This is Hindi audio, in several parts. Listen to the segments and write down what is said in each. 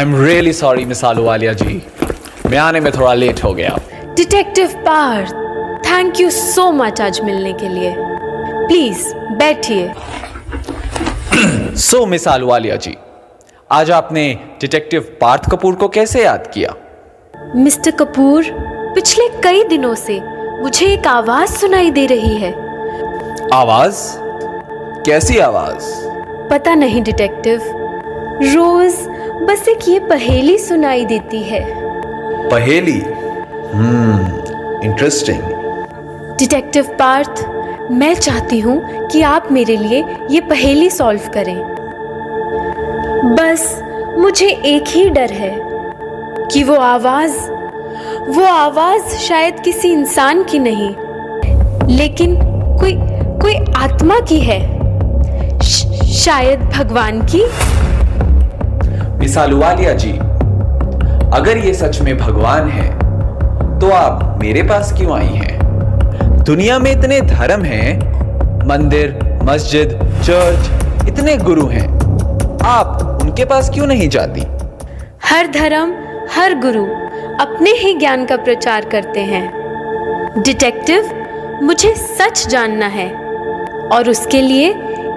I am really sorry miss Ahluwalia ji, मैं आने में थोड़ा लेट हो गया। Detective Parth, thank you so much आज मिलने के लिए। प्लीज बैठिए। सो मिस आलूवालिया जी, आज आपने डिटेक्टिव पार्थ कपूर को कैसे याद किया? मिस्टर कपूर, पिछले कई दिनों से मुझे एक आवाज सुनाई दे रही है। आवाज? कैसी आवाज? पता नहीं डिटेक्टिव, रोज बस एक ये पहेली सुनाई देती है। पहेली? इंटरेस्टिंग। डिटेक्टिव पार्थ, मैं चाहती हूँ कि आप मेरे लिए ये पहेली सॉल्व करें। बस मुझे एक ही डर है कि वो आवाज शायद किसी इंसान की नहीं, लेकिन कोई आत्मा की है, शायद भगवान की। मिस आलूवालिया जी, अगर ये सच में भगवान है तो आप मेरे पास क्यों आई हैं? दुनिया में इतने धर्म हैं, मंदिर, मस्जिद, चर्च, इतने गुरु हैं, आप उनके पास क्यों नहीं जाती? हर धर्म, हर गुरु अपने ही ज्ञान का प्रचार करते हैं। डिटेक्टिव, मुझे सच जानना है और उसके लिए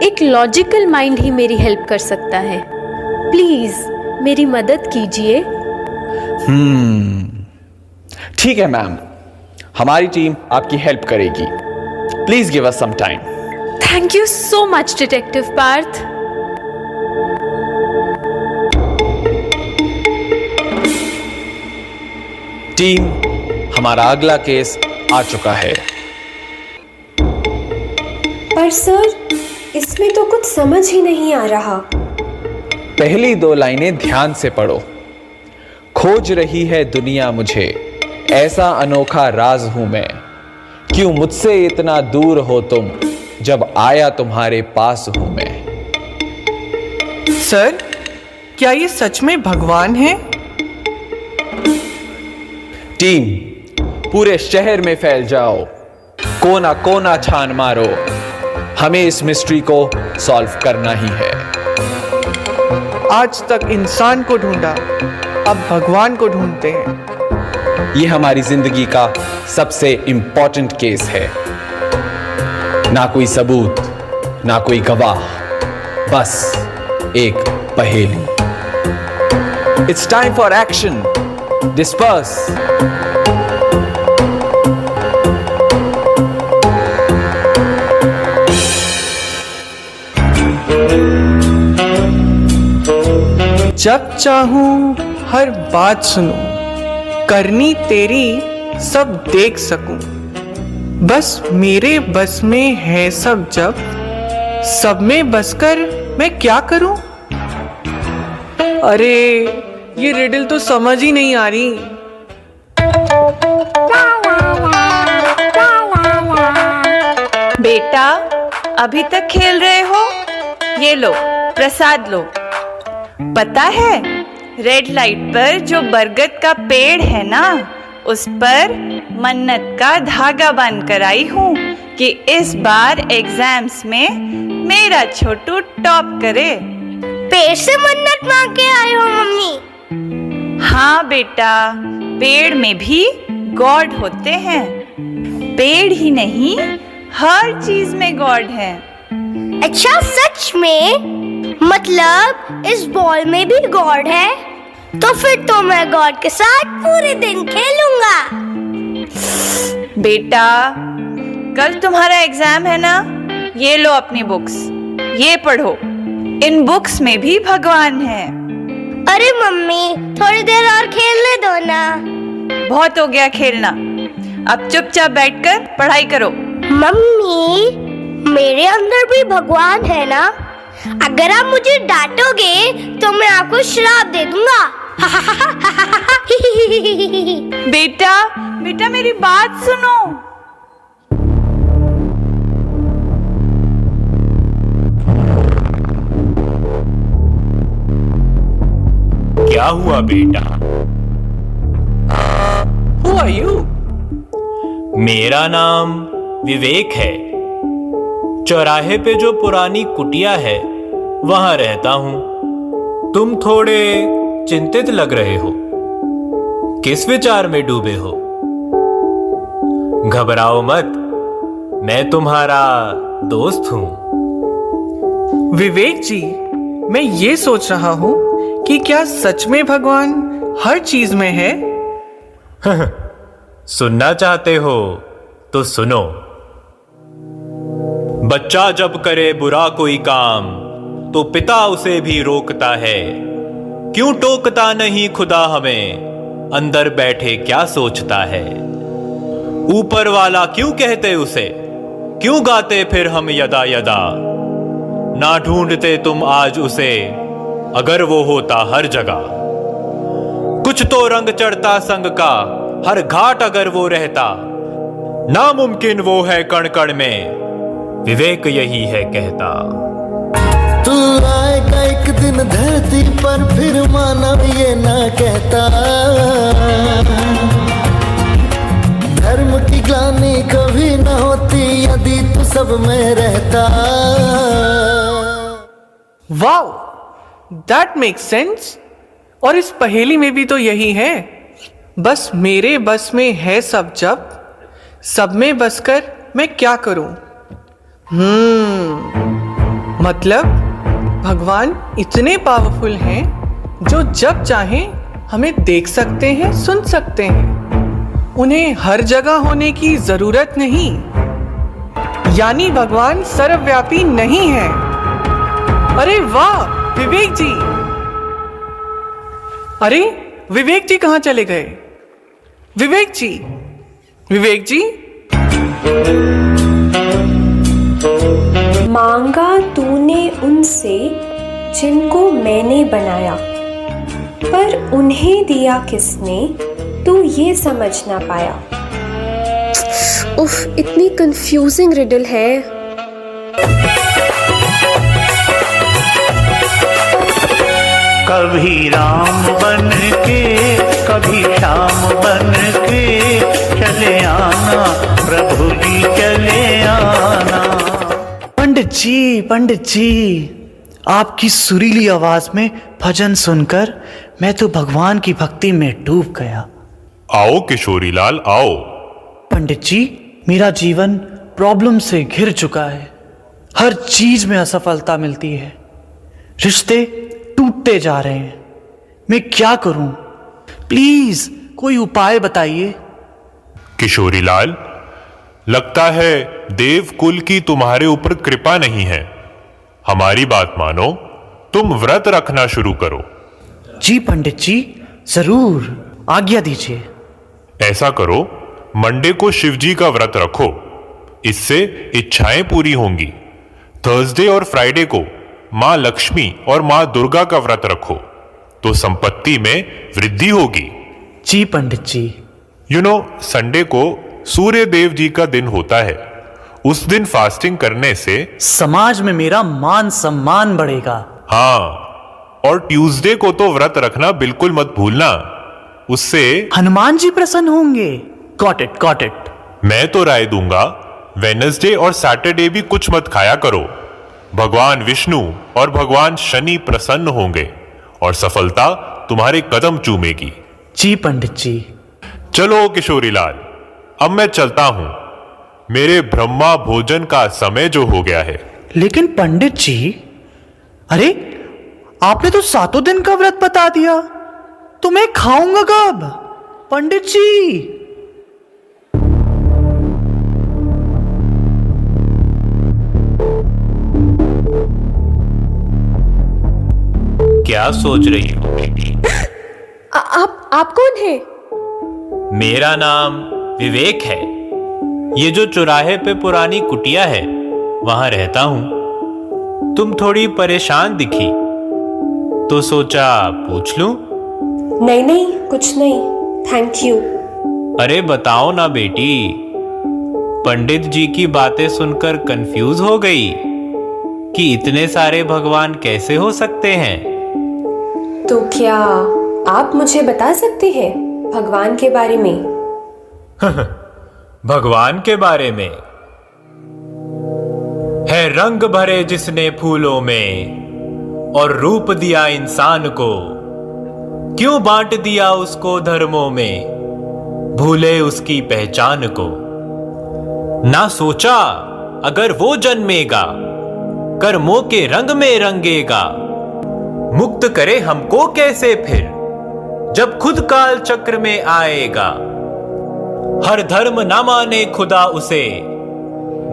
एक लॉजिकल माइंड ही मेरी हेल्प कर सकता है। प्लीज मेरी मदद कीजिए। ठीक है मैम, हमारी टीम आपकी हेल्प करेगी। Please give us some time. Thank you so much detective Parth. Team, हमारा अगला केस आ चुका है। पर सर, इसमें तो कुछ समझ ही नहीं आ रहा। पहली दो लाइनें ध्यान से पढ़ो। खोज रही है दुनिया मुझे, ऐसा अनोखा राज हूं मैं, क्यों मुझसे इतना दूर हो तुम, जब आया तुम्हारे पास हूं मैं। सर, क्या ये सच में भगवान है? टीम, पूरे शहर में फैल जाओ, कोना कोना छान मारो, हमें इस मिस्ट्री को सॉल्व करना ही है। आज तक इंसान को ढूंढा, अब भगवान को ढूंढते हैं। ये हमारी जिंदगी का सबसे इंपॉर्टेंट केस है। ना कोई सबूत, ना कोई गवाह, बस एक पहेली। It's time for action. Disperse. जब चाहूं हर बात सुनूं, करनी तेरी सब देख सकूं, बस मेरे बस में है सब, जब सब में बसकर मैं क्या करूं? अरे ये रिडल तो समझ ही नहीं आ रही। बेटा, अभी तक खेल रहे हो? ये लो, प्रसाद लो। पता है, रेड लाइट पर जो बरगद का पेड़ है ना, उस पर मन्नत का धागा बांध कर आई हूँ कि इस बार एग्जाम्स में मेरा छोटू टॉप करे। पेड़ से मन्नत मांग के आए हो मम्मी? हाँ बेटा, पेड़ में भी गॉड होते हैं। पेड़ ही नहीं, हर चीज में गॉड है। अच्छा, सच में? मतलब इस बॉल में भी गॉड है? तो फिर तो मैं गॉड के साथ पूरे दिन खेलूंगा। बेटा, कल तुम्हारा एग्जाम है ना, ये लो अपनी बुक्स, ये पढ़ो। इन बुक्स में भी भगवान है। अरे मम्मी, थोड़ी देर और खेलने दो ना। बहुत हो गया खेलना, अब चुपचाप बैठकर पढ़ाई करो। मम्मी, मेरे अंदर भी भगवान है ना? अगर आप मुझे डांटोगे तो मैं आपको श्राप दे दूंगा। बेटा, बेटा मेरी बात सुनो। क्या हुआ बेटा? Who are you? मेरा नाम विवेक है। चौराहे पे जो पुरानी कुटिया है वहां रहता हूं। तुम थोड़े चिंतित लग रहे हो। किस विचार में डूबे हो? घबराओ मत, मैं तुम्हारा दोस्त हूं। विवेक जी, मैं ये सोच रहा हूँ कि क्या सच में भगवान हर चीज में है? सुनना चाहते हो तो सुनो। बच्चा जब करे बुरा कोई काम तो पिता उसे भी रोकता है। क्यों टोकता नहीं खुदा हमें, अंदर बैठे क्या सोचता है। ऊपर वाला क्यों कहते उसे, क्यों गाते फिर हम यदा यदा। ना ढूंढते तुम आज उसे, अगर वो होता हर जगह। कुछ तो रंग चढ़ता संग का, हर घाट अगर वो रहता। नामुमकिन वो है कण कण में, विवेक यही है कहता। तू आएगा एक दिन धरती पर, फिर मानव ये ना कहता। धर्म की ग्लानि कभी ना होती यदि तू सब में रहता। Wow, that makes sense. और इस पहेली में भी तो यही है, बस मेरे बस में है सब जब, सब में बसकर मैं क्या करूं। मतलब भगवान इतने पावरफुल हैं जो जब चाहें हमें देख सकते हैं, सुन सकते हैं। उन्हें हर जगह होने की जरूरत नहीं, यानी भगवान सर्वव्यापी नहीं है। अरे वाह विवेक जी! अरे विवेक जी कहाँ चले गए? विवेक जी, विवेक जी! मांगा तूने उनसे जिनको मैंने बनाया, पर उन्हें दिया किसने तू ये समझ ना पाया। उफ, इतनी कंफ्यूजिंग रिडल है। कभी राम बन के, कभी श्याम बन के चले आना, प्रभु जी चले आना। पंडित जी, आपकी सुरीली आवाज में भजन सुनकर मैं तो भगवान की भक्ति में डूब गया। आओ किशोरीलाल आओ। पंडित जी, मेरा जीवन प्रॉब्लम से घिर चुका है। हर चीज में असफलता मिलती है, रिश्ते टूटते जा रहे हैं। मैं क्या करूं? प्लीज कोई उपाय बताइए। किशोरीलाल, लगता है देव कुल की तुम्हारे ऊपर कृपा नहीं है। हमारी बात मानो, तुम व्रत रखना शुरू करो। जी पंडित जी, जरूर, आज्ञा दीजिए। ऐसा करो, मंडे को शिव जी का व्रत रखो, इससे इच्छाएं पूरी होंगी। थर्सडे और फ्राइडे को मां लक्ष्मी और मां दुर्गा का व्रत रखो, तो संपत्ति में वृद्धि होगी। जी पंडित जी। संडे को सूर्य देव जी का दिन होता है। उस दिन फास्टिंग करने से समाज में मेरा मान सम्मान बढ़ेगा। हाँ, और ट्यूसडे को तो व्रत रखना बिल्कुल मत भूलना, उससे हनुमान जी प्रसन्न होंगे। Got it. मैं तो राय दूंगा वेडनेसडे और सैटरडे भी कुछ मत खाया करो। भगवान विष्णु और भगवान शनि प्रसन्न होंगे और सफलता तुम्हारे कदम चूमेगी। जी पंडित जी। चलो किशोरीलाल, अब मैं चलता हूं, मेरे ब्रह्मा भोजन का समय जो हो गया है। लेकिन पंडित जी, अरे आपने तो 7 दिन का व्रत बता दिया, तो मैं खाऊंगा कब? पंडित जी। क्या सोच रही हो बेटी? आप कौन है? मेरा नाम विवेक है। ये जो चौराहे पे पुरानी कुटिया है, वहां रहता हूं। तुम थोड़ी परेशान दिखी, तो सोचा पूछ लूं। नहीं, कुछ नहीं, थैंक यू। अरे बताओ ना बेटी, पंडित जी की बातें सुनकर कंफ्यूज हो गई कि इतने सारे भगवान कैसे हो सकते हैं। तो क्या आप मुझे बता सकते हैं भगवान के बारे में? भगवान के बारे में है रंग भरे जिसने फूलों में और रूप दिया इंसान को। क्यों बांट दिया उसको धर्मों में, भूले उसकी पहचान को। ना सोचा अगर वो जन्मेगा, कर्मों के रंग में रंगेगा। मुक्त करे हमको कैसे फिर, जब खुद काल चक्र में आएगा। हर धर्म ना माने खुदा उसे,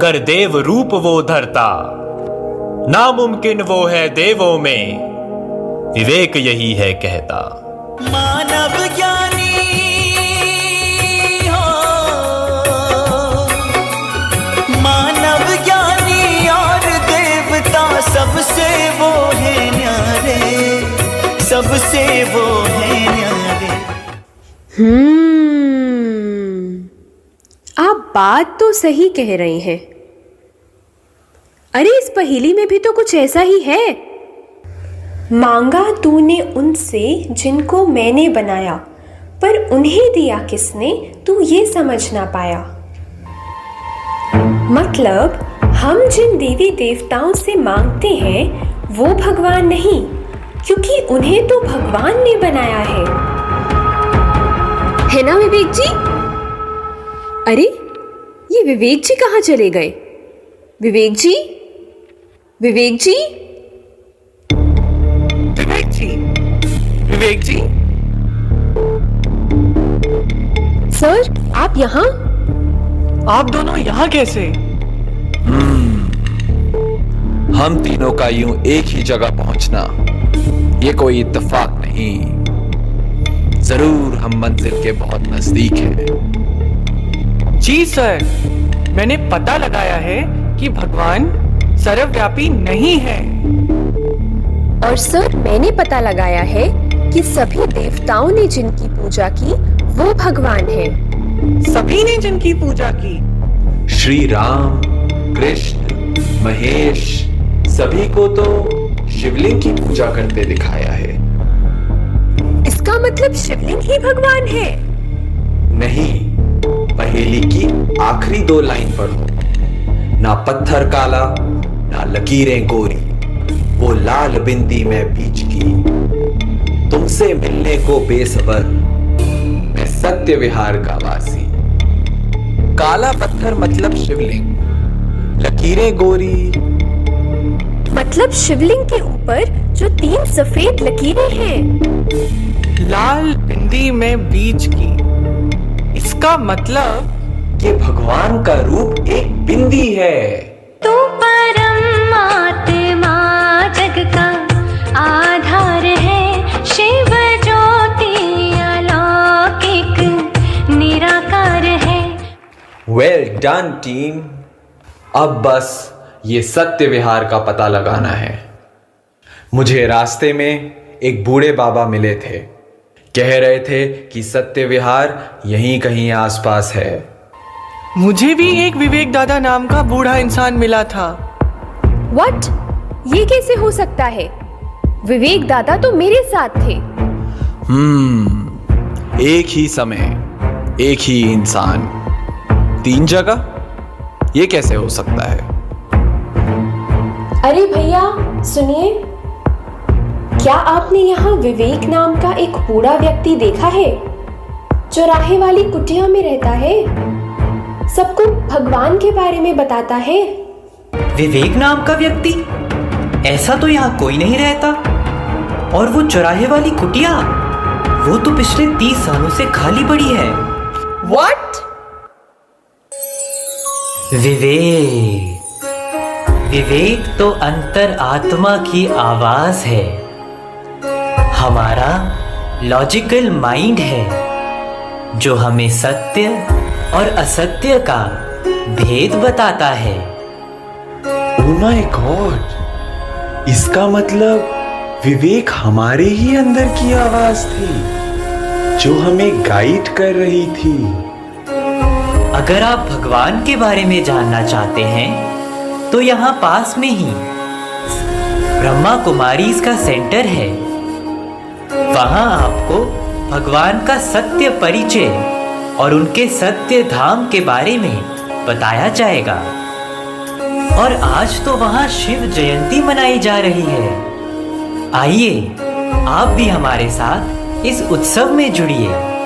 गर देव रूप वो धरता। नामुमकिन वो है देवों में, विवेक यही है कहता। मानव ज्ञानी हो, मानव ज्ञानी और देवता सबसे वो है न्यारे, सबसे वो है न्यारे। आप बात तो सही कह रहे हैं। अरे इस पहेली में भी तो कुछ ऐसा ही है। मांगा तूने उनसे जिनको मैंने बनाया, पर उन्हें दिया किसने, तू ये समझ ना पाया। मतलब हम जिन देवी देवताओं से मांगते हैं वो भगवान नहीं, क्योंकि उन्हें तो भगवान ने बनाया है ना विवेक जी? अरे ये विवेक जी कहाँ चले गए? विवेक जी, विवेक जी, विवेक जी, विवेक जी। सर आप यहाँ? आप दोनों यहाँ कैसे? हम तीनों का यूं एक ही जगह पहुंचना ये कोई इत्तेफाक नहीं। जरूर हम मंजिल के बहुत नजदीक हैं। जी सर, मैंने पता लगाया है कि भगवान सर्वव्यापी नहीं है। और सर मैंने पता लगाया है कि सभी देवताओं ने जिनकी पूजा की वो भगवान है। सभी ने जिनकी पूजा की? श्री राम, कृष्ण, महेश, सभी को तो शिवलिंग की पूजा करते दिखाया है। इसका मतलब शिवलिंग ही भगवान है? नहीं, पहेली की आखिरी 2 लाइन पढ़ो। ना पत्थर काला, ना लकीरें गोरी, वो लाल बिंदी में बीच की। तुमसे मिलने को बेसबर, मैं सत्य विहार का वासी। काला पत्थर मतलब शिवलिंग, लकीरें गोरी मतलब शिवलिंग के ऊपर जो 3 सफेद लकीरें हैं। लाल बिंदी में बीच की, इसका मतलब ये भगवान का रूप एक बिंदी है। तू परमात्मा जग का आधार है, शिव ज्योति अलौकिक निराकार है। Well done team. अब बस ये सत्य विहार का पता लगाना है। मुझे रास्ते में एक बूढ़े बाबा मिले थे, कह रहे थे कि सत्य विहार यहीं कहीं आसपास है। मुझे भी एक विवेक दादा नाम का बूढ़ा इंसान मिला था। व्हाट? ये कैसे हो सकता है? विवेक दादा तो मेरे साथ थे। एक ही समय, एक ही इंसान, 3 जगह, ये कैसे हो सकता है? अरे भैया सुनिए, क्या आपने यहाँ विवेक नाम का एक बूढ़ा व्यक्ति देखा है? चौराहे वाली कुटिया में रहता है, सबको भगवान के बारे में बताता है। विवेक नाम का व्यक्ति? ऐसा तो यहाँ कोई नहीं रहता। और वो चौराहे वाली कुटिया, वो तो पिछले 30 सालों से खाली पड़ी है। What? विवेक तो अंतर आत्मा की आवाज है, हमारा लॉजिकल माइंड है जो हमें सत्य और असत्य का भेद बताता है। ओह माय गॉड, इसका मतलब विवेक हमारे ही अंदर की आवाज थी जो हमें गाइड कर रही थी। अगर आप भगवान के बारे में जानना चाहते हैं तो यहाँ पास में ही ब्रह्मा कुमारीज का सेंटर है। वहाँ आपको भगवान का सत्य परिचय और उनके सत्य धाम के बारे में बताया जाएगा। और आज तो वहाँ शिव जयंती मनाई जा रही है। आइए आप भी हमारे साथ इस उत्सव में जुड़िए।